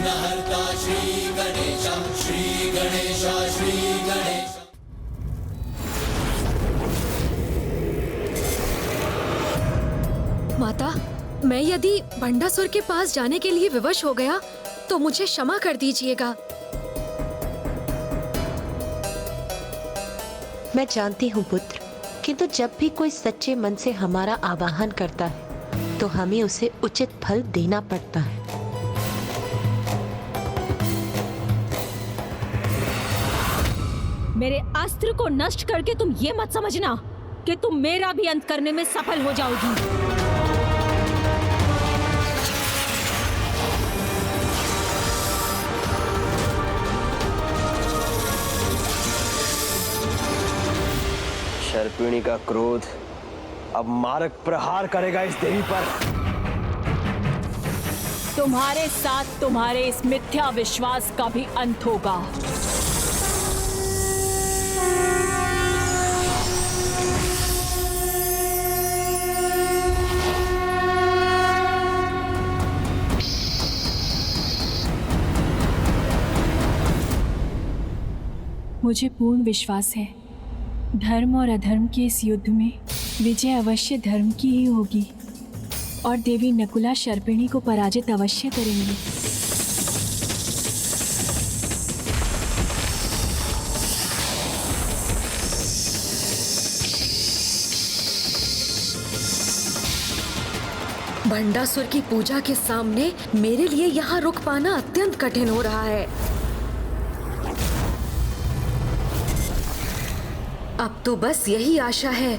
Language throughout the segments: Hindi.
विघ्नहर्ता श्री गणेश, श्री गणेश, श्री गणेश। माता, मैं यदि भंडासुर के पास जाने के लिए विवश हो गया तो मुझे क्षमा कर दीजिएगा। मैं जानती हूँ पुत्र, किंतु जब भी कोई सच्चे मन से हमारा आवाहन करता है तो हमें उसे उचित फल देना पड़ता है। मेरे अस्त्र को नष्ट करके तुम ये मत समझना कि तुम मेरा भी अंत करने में सफल हो जाओगी। शर्पिणी का क्रोध अब मारक प्रहार करेगा इस देवी पर। तुम्हारे साथ तुम्हारे इस मिथ्या विश्वास का भी अंत होगा। मुझे पूर्ण विश्वास है धर्म और अधर्म के इस युद्ध में विजय अवश्य धर्म की ही होगी और देवी नकुला शर्पिणी को पराजित अवश्य करेंगी। भंडासुर की पूजा के सामने मेरे लिए यहाँ रुक पाना अत्यंत कठिन हो रहा है। अब तो बस यही आशा है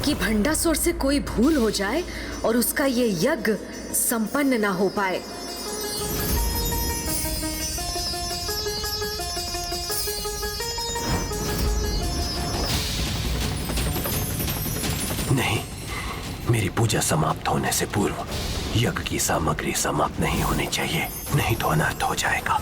कि भंडासुर से कोई भूल हो जाए और उसका ये यज्ञ संपन्न ना हो पाए। नहीं, मेरी पूजा समाप्त होने से पूर्व यज्ञ की सामग्री समाप्त नहीं होनी चाहिए, नहीं तो अनर्थ हो जाएगा।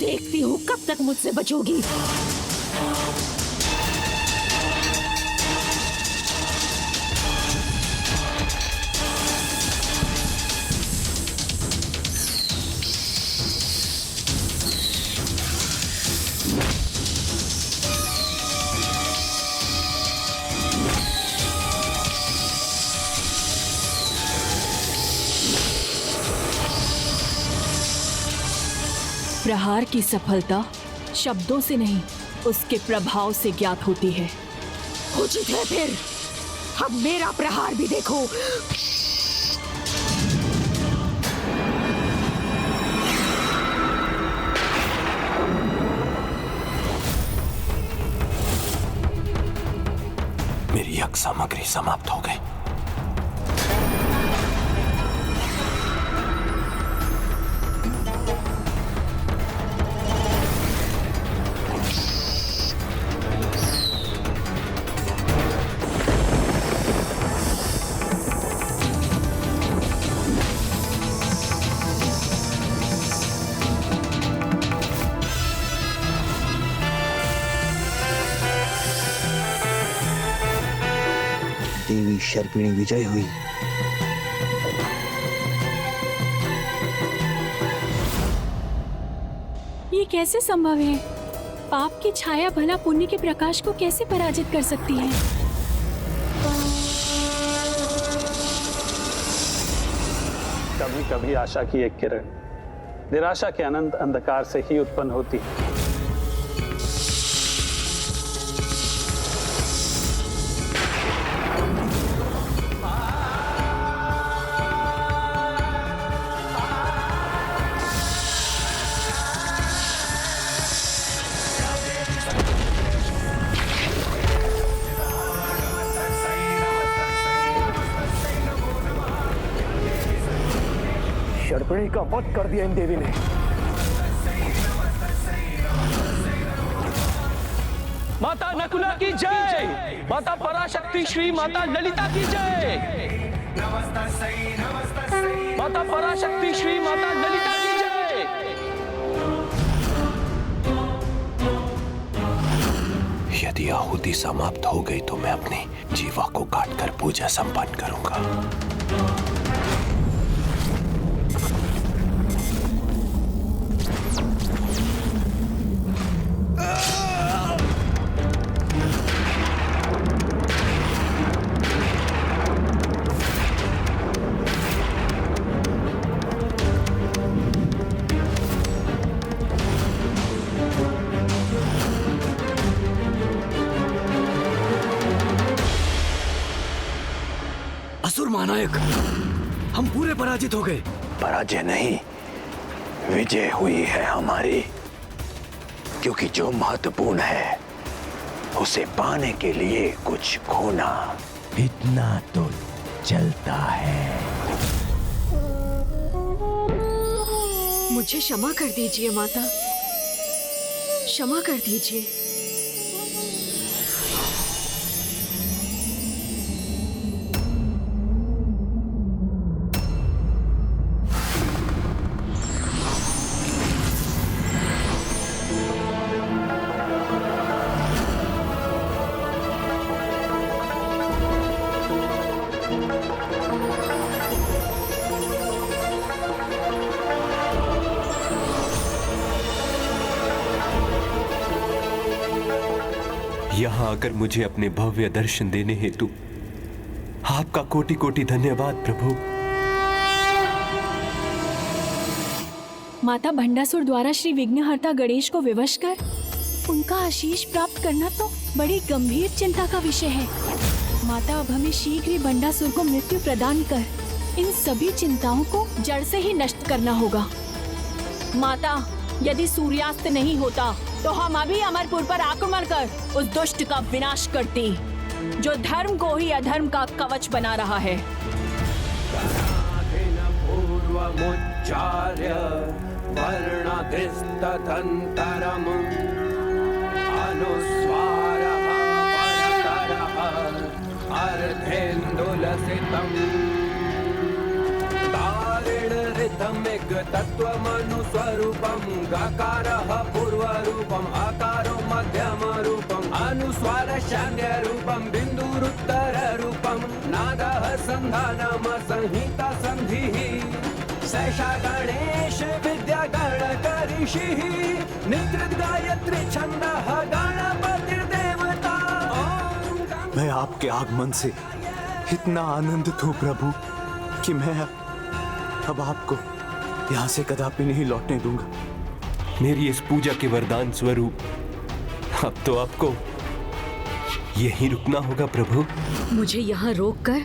देखती हूँ कब तक मुझसे बचोगी। प्रहार की सफलता शब्दों से नहीं, उसके प्रभाव से ज्ञात होती है। उचित है फिर, अब मेरा प्रहार भी देखो। मेरी यज्ञ सामग्री समाप्त हो गई। देवी शर्पिणी विजय हुई। ये कैसे संभव है? पाप की छाया भला पुण्य के प्रकाश को कैसे पराजित कर सकती है? कभी कभी आशा की एक किरण निराशा के अनंत अंधकार से ही उत्पन्न होती है। शर्पिणी का वध कर दिया इन देवी ने। माता नकुला की जय, माता पराशक्ति श्री माता ललिता की जय, माता पराशक्ति श्री माता ललिता की जय। यदि आहुति समाप्त हो गई तो मैं अपनी जीवा को काटकर पूजा संपन्न करूंगा। असुर महानायक, हम पूरे पराजित हो गए। पराजय नहीं, विजय हुई है हमारी, क्योंकि जो महत्वपूर्ण है उसे पाने के लिए कुछ खोना इतना तो चलता है। मुझे क्षमा कर दीजिए माता, क्षमा कर दीजिए। यहाँ आकर मुझे अपने भव्य दर्शन देने हेतु आपका कोटि कोटि धन्यवाद प्रभु। माता भंडासुर द्वारा श्री विघ्नहर्ता गणेश को विवश कर उनका आशीष प्राप्त करना तो बड़ी गंभीर चिंता का विषय है। माता, अब हमें शीघ्र ही भंडासुर को मृत्यु प्रदान कर इन सभी चिंताओं को जड़ से ही नष्ट करना होगा। माता, यदि सूर्यास्त नहीं होता तो हम अभी अमरपुर पर आक्रमण कर उस दुष्ट का विनाश करती, जो धर्म को ही अधर्म का कवच बना रहा है। तत्त्वमनुस्वरूपं गकारः पूर्वरूपम् आकारो मध्यमरूपम् अनुस्वारशान्यरूपं बिन्दुरुत्तररूपं नादः सन्धानम संहिता सन्धिः सैषा गणेश विद्या गणकऋषिः निद्रित गायत्री छन्दः गणपतिर्देवता। मैं आपके आगमन से इतना आनंदित हूँ प्रभु कि मैं अब आपको यहाँ से कदापि नहीं लौटने दूंगा। मेरी इस पूजा के वरदान स्वरूप अब तो आपको यहीं रुकना होगा प्रभु। मुझे यहाँ रोककर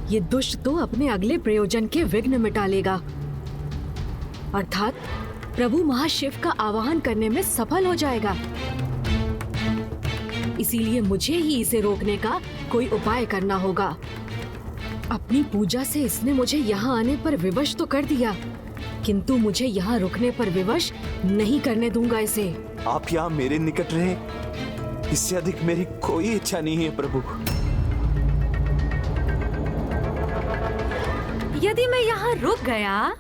ये दुष्ट तो अपने अगले प्रयोजन के विघ्न मिटा लेगा, अर्थात प्रभु महाशिव का आवाहन करने में सफल हो जाएगा। इसीलिए मुझे ही इसे रोकने का कोई उपाय करना होगा। अपनी पूजा से इसने मुझे यहाँ आने पर विवश तो कर दिया, किंतु मुझे यहाँ रुकने पर विवश नहीं करने दूंगा इसे। आप यहाँ मेरे निकट रहे, इससे अधिक मेरी कोई इच्छा नहीं है प्रभु। यदि मैं यहाँ रुक गया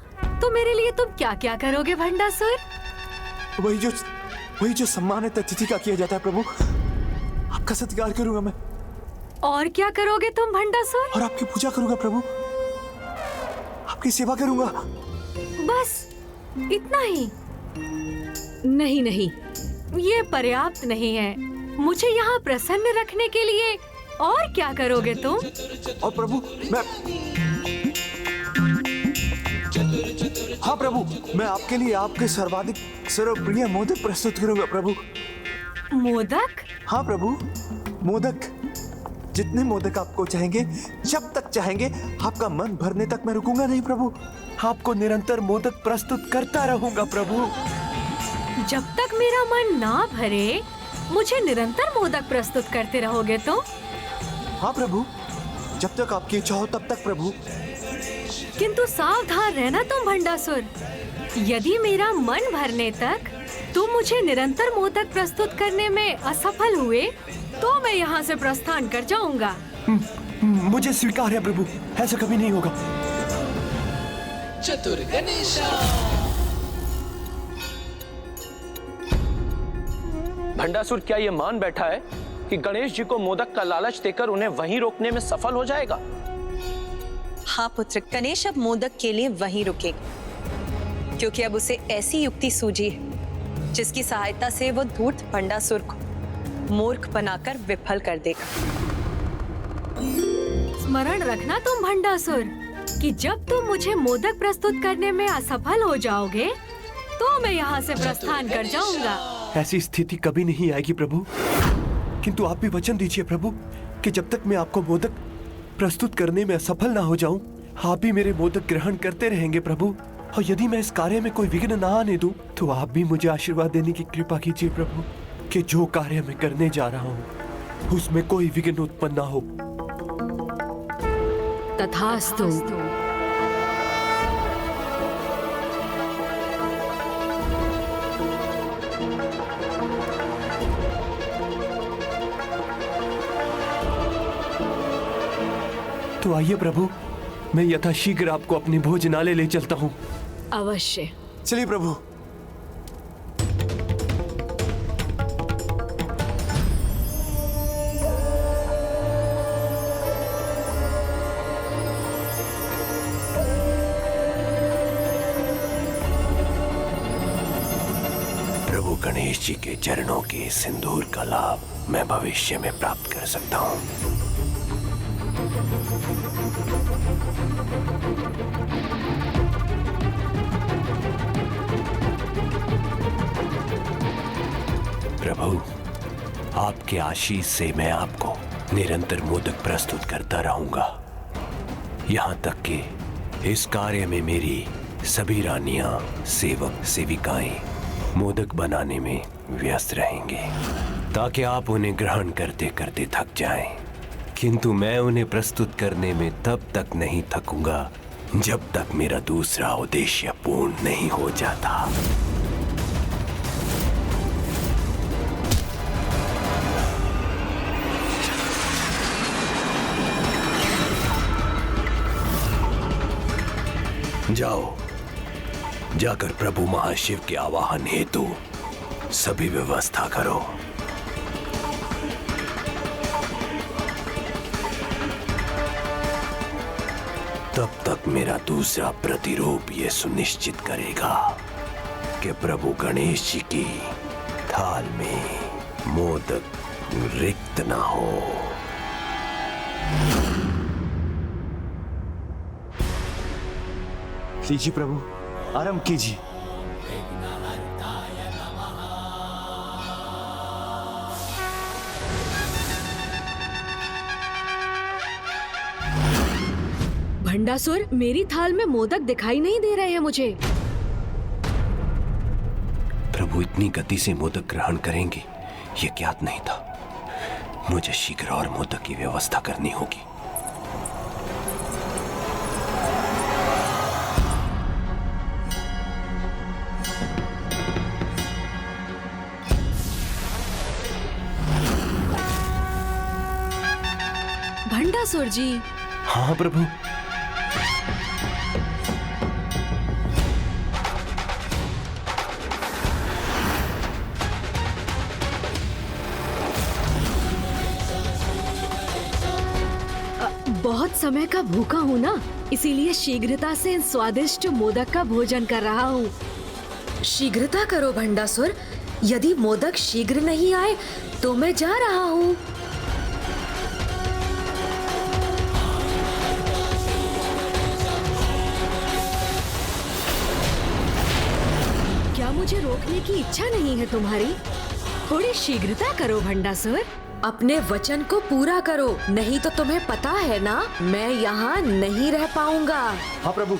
तो मेरे लिए तुम क्या क्या करोगे भंडासुर? वही जो सम्मानित अतिथि का किया जाता है प्रभु, आपका सत्कार करूंगा मैं। और क्या करोगे तुम भंडासुर? और आपकी पूजा करूंगा प्रभु, आपकी सेवा करूंगा। बस इतना ही? नहीं नहीं, ये पर्याप्त नहीं है। मुझे यहाँ प्रसन्न रखने के लिए और क्या करोगे तुम? और प्रभु मैं हाँ प्रभु, मैं आपके लिए आपके सर्वाधिक सर्वप्रिय मोदक प्रस्तुत करूंगा प्रभु। मोदक? हाँ प्रभु, मोदक। जितने मोदक आपको चाहेंगे, जब तक चाहेंगे, आपका मन भरने तक मैं रुकूंगा नहीं प्रभु। आपको निरंतर मोदक प्रस्तुत करता रहूंगा प्रभु। जब तक मेरा मन ना भरे मुझे निरंतर मोदक प्रस्तुत करते रहोगे तो? हाँ प्रभु, जब तक आपकी इच्छा हो तब तक प्रभु। किंतु सावधान रहना तुम भंडासुर। यदि मेरा मन भरने तक तुम मुझे निरंतर मोदक प्रस्तुत करने में असफल हुए तो मैं यहाँ से प्रस्थान कर जाऊंगा। मुझे स्वीकार है प्रभु, ऐसा कभी नहीं होगा। चतुर गणेशा। भंडासुर क्या ये मान बैठा है कि गणेश जी को मोदक का लालच देकर उन्हें वहीं रोकने में सफल हो जाएगा? हाँ पुत्र, गणेश अब मोदक के लिए वहीं रुकेगा, क्योंकि अब उसे ऐसी युक्ति सूझी है जिसकी सहायता से वो धूर्त भंडासुर को मूर्ख बनाकर विफल कर देगा। स्मरण रखना तुम भंडासुर कि जब तुम मुझे मोदक प्रस्तुत करने में असफल हो जाओगे तो मैं यहाँ से प्रस्थान कर जाऊंगा। ऐसी स्थिति कभी नहीं आएगी प्रभु, किंतु आप भी वचन दीजिए प्रभु कि जब तक मैं आपको मोदक प्रस्तुत करने में असफल ना हो जाऊं, आप भी मेरे मोदक ग्रहण करते रहेंगे प्रभु। और यदि मैं इस कार्य में कोई विघ्न ना आने दूं, तो आप भी मुझे आशीर्वाद देने की कृपा कीजिए प्रभु कि जो कार्य मैं करने जा रहा हूं उसमें कोई विघ्न उत्पन्न ना हो। तथास्तु। तो आइए प्रभु, मैं यथाशीघ्र आपको अपने भोजनालय ले चलता हूँ। अवश्य। चलिए प्रभु। प्रभु गणेश जी के चरणों के सिंदूर का लाभ मैं भविष्य में प्राप्त कर सकता हूँ। प्रभु, आपके आशीष से मैं आपको निरंतर मोदक प्रस्तुत करता रहूंगा, यहाँ तक कि इस कार्य में मेरी सभी रानियां, सेवक, सेविकाएं मोदक बनाने में व्यस्त रहेंगे, ताकि आप उन्हें ग्रहण करते करते थक जाएं। किंतु मैं उन्हें प्रस्तुत करने में तब तक नहीं थकूंगा जब तक मेरा दूसरा उद्देश्य पूर्ण नहीं हो जाता। जाओ, जाकर प्रभु महाशिव के आवाहन हेतु सभी व्यवस्था करो। तब तक मेरा दूसरा प्रतिरूप ये सुनिश्चित करेगा कि प्रभु गणेश जी की थाल में मोदक रिक्त ना हो। लीजिए प्रभु, आराम कीजिए। भंडासुर, मेरी थाल में मोदक दिखाई नहीं दे रहे हैं मुझे। प्रभु इतनी गति से मोदक ग्रहण करेंगे ये ज्ञात नहीं था। मुझे शीघ्र और मोदक की व्यवस्था करनी होगी। भंडासुर जी। हाँ प्रभु। बहुत समय का भूखा हूँ ना, इसीलिए शीघ्रता से इन स्वादिष्ट मोदक का भोजन कर रहा हूँ। शीघ्रता करो भंडासुर, यदि मोदक शीघ्र नहीं आए तो मैं जा रहा हूँ। क्या मुझे रोकने की इच्छा नहीं है तुम्हारी? थोड़ी शीघ्रता करो भंडासुर, अपने वचन को पूरा करो, नहीं तो तुम्हें पता है ना मैं यहाँ नहीं रह पाऊंगा। हाँ प्रभु।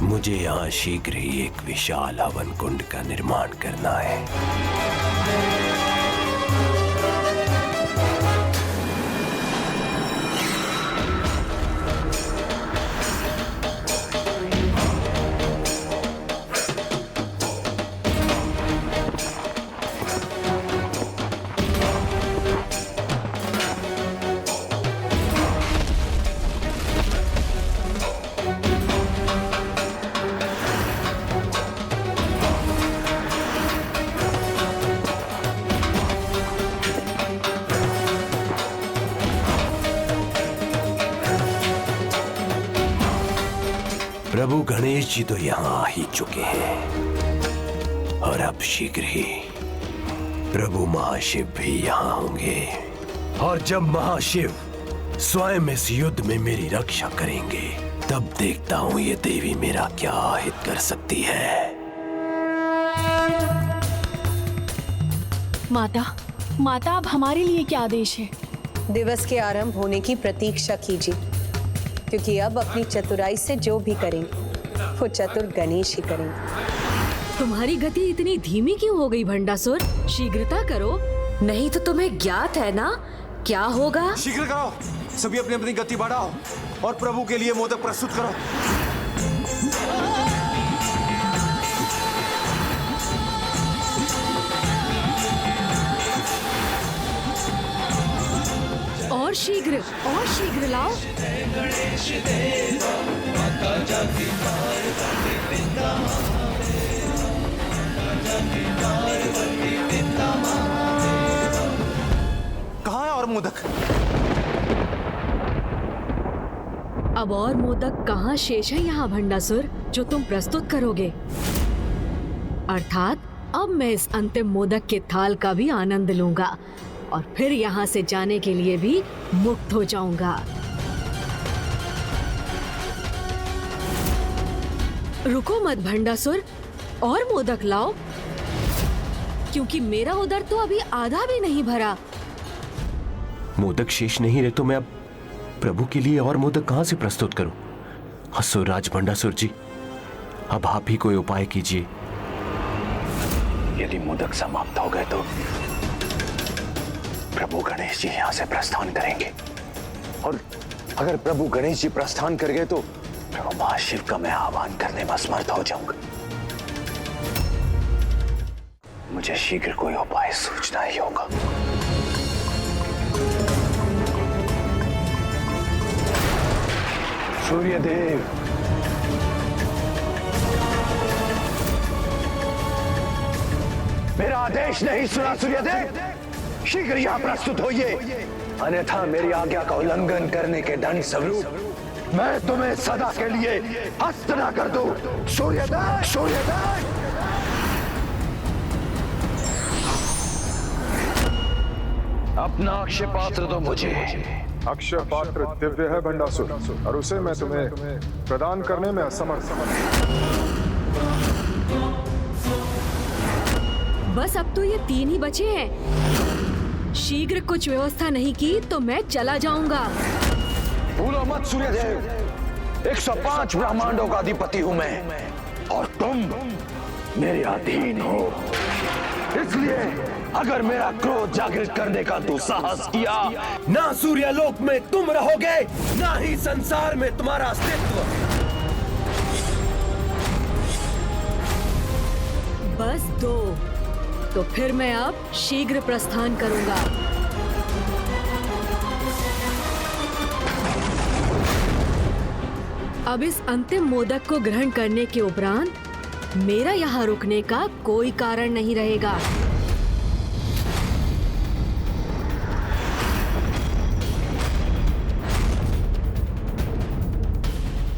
मुझे यहाँ शीघ्र ही एक विशाल हवन कुंड का निर्माण करना है। प्रभु गणेश जी तो यहाँ आ ही चुके हैं और अब शीघ्र ही प्रभु महाशिव भी यहाँ होंगे। और जब महाशिव स्वयं इस युद्ध में मेरी रक्षा करेंगे, तब देखता हूँ ये देवी मेरा क्या हित कर सकती है। माता अब हमारे लिए क्या आदेश है? दिवस के आरंभ होने की प्रतीक्षा कीजिए, क्योंकि अब अपनी चतुराई से जो भी करेंगे वो चतुर गणेश ही करेंगे। तुम्हारी गति इतनी धीमी क्यों हो गई भंडासुर? शीघ्रता करो, नहीं तो तुम्हें ज्ञात है ना क्या होगा। शीघ्र करो, सभी अपनी अपनी गति बढ़ाओ और प्रभु के लिए मोदक प्रस्तुत करो। और शीघ्र लाओ। कहाँ है और मोदक? अब और मोदक कहाँ शेष है यहाँ भंडासुर, जो तुम प्रस्तुत करोगे? अर्थात अब मैं इस अंतिम मोदक के थाल का भी आनंद लूंगा और फिर यहाँ से जाने के लिए भी मुक्त हो जाऊंगा। रुको मत भंडासुर, और मोदक लाओ, क्योंकि मेरा उदर तो अभी आधा भी नहीं भरा। मोदक शेष नहीं रहे तो मैं अब प्रभु के लिए और मोदक कहां से प्रस्तुत करूं? असुरराज भंडासुर जी, अब आप ही कोई उपाय कीजिए। यदि मोदक समाप्त हो गए तो प्रभु गणेश जी यहां से प्रस्थान करेंगे, और अगर प्रभु गणेश जी प्रस्थान कर गए तो प्रभु महाशिव का मैं आह्वान करने में असमर्थ हो जाऊंगा। मुझे शीघ्र कोई उपाय सोचना ही होगा। सूर्यदेव, मेरा आदेश नहीं सुना सूर्यदेव? शीघ्र यहाँ प्रस्तुत होइए, अन्यथा मेरी आज्ञा का उल्लंघन करने के दंड स्वरूप मैं तुम्हें सदा के लिए हस्त न कर दूं। सूर्यदेव, सूर्यदेव। अपना अक्षय पात्र दो मुझे। अक्षय पात्र दिव्य है भंडासुर, और उसे मैं तुम्हें प्रदान करने में असमर्थ। बस अब तो ये 3 ही बचे हैं। शीघ्र कुछ व्यवस्था नहीं की तो मैं चला जाऊंगा। भूलो मत सूर्यदेव, 105 ब्रह्मांडों का अधिपति हूं मैं, और तुम मेरे अधीन हो। इसलिए अगर मेरा क्रोध जागृत करने का दुस्साहस किया, ना सूर्यलोक में तुम रहोगे, ना ही संसार में तुम्हारा अस्तित्व। बस 2, तो फिर मैं अब शीघ्र प्रस्थान करूंगा। अब इस अंतिम मोदक को ग्रहण करने के उपरांत मेरा यहाँ रुकने का कोई कारण नहीं रहेगा।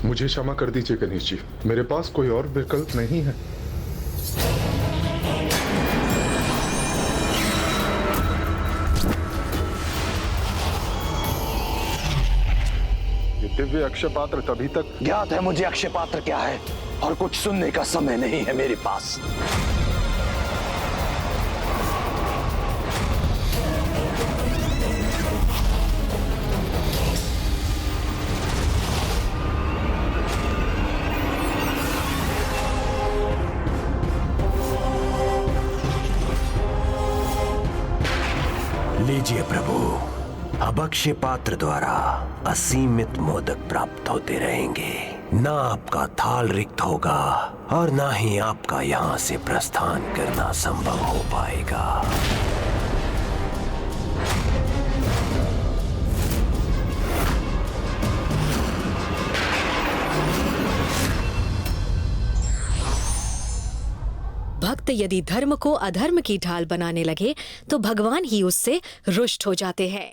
मुझे क्षमा कर दीजिए गणेश जी, मेरे पास कोई और विकल्प नहीं है। दिव्य अक्षय पात्र तभी तक ज्ञात है मुझे अक्षय पात्र क्या है, और कुछ सुनने का समय नहीं है मेरे पास। अभक्ष्य पात्र द्वारा असीमित मोदक प्राप्त होते रहेंगे। ना आपका थाल रिक्त होगा और ना ही आपका यहाँ से प्रस्थान करना संभव हो पाएगा। भक्त यदि धर्म को अधर्म की ढाल बनाने लगे तो भगवान ही उससे रुष्ट हो जाते हैं।